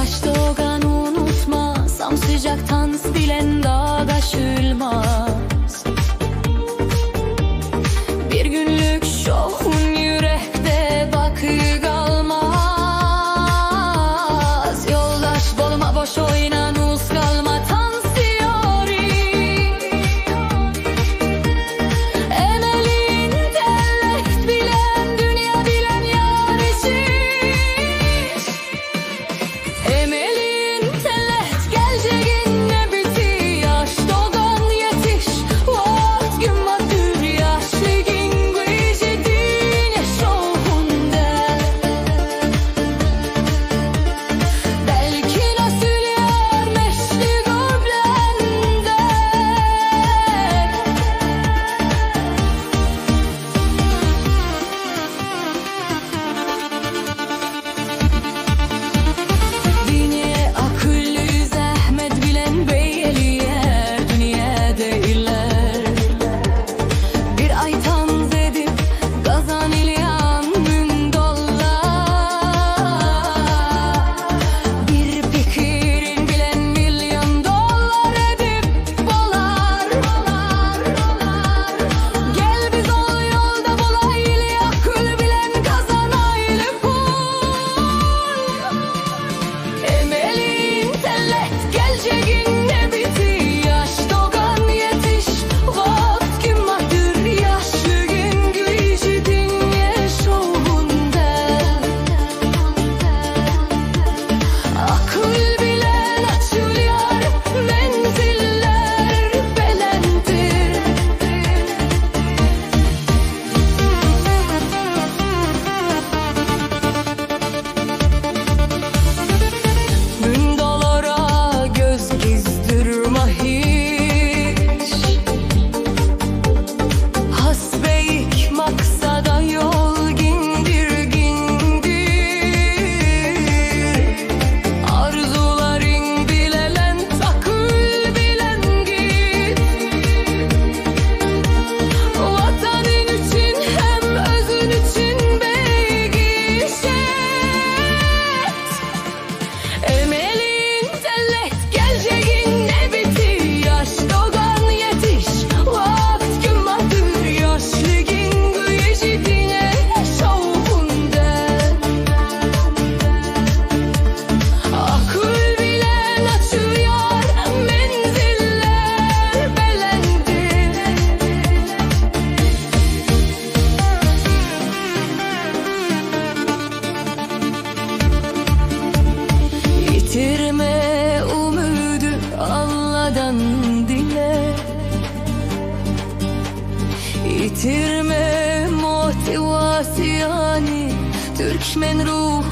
Yaş doğan unutmaz, sıcaktan bilen dağdaş ülmaz. Bir günlük şohun yürekte bakı kalmaz. Yoldaş bolma boş oynan uz kalma tansiyori. Emelin dellek bilen dünya bilen yar için. Emelin tellet geleceğin ne biti yaş doğan yetiş. Vart gün madur yaşligin gücüdün yaşoğunda. Belki nasıl yar meşli göblende. Dünya akıllı zahmet bilen beyliyer dünya değiller. Bir ay tanz edip kazan ilyan bin dollar. Bir fikirin bilen milyon dolar edip bolar. Gel biz ol yolda bulaylı akıl bilen kazanaylı pul. Emelin tellet geleceğin ne biti yaş doğan yetiş. Vakt gün madır yaşlığın gücüdün yaşoğunda. Akıl bilen açıl yar menziller belendir. Gün dolara göz gezdirme hiç. Hasbeyik maksada yol gindir gindir. Arzuların bilelen takıl bilen git. Vatanın için hem özün için beygişet. Emelin tellet geleceğin ne biti yaş doğan yetiş. Vakt gün madır yaşlığın gücüdün yaşoğunda. Akıl bilen açıl yar menziller belendir. Yitirme umudu Allah'tan dile. Yitirme motivasyonu Türkmen ruhu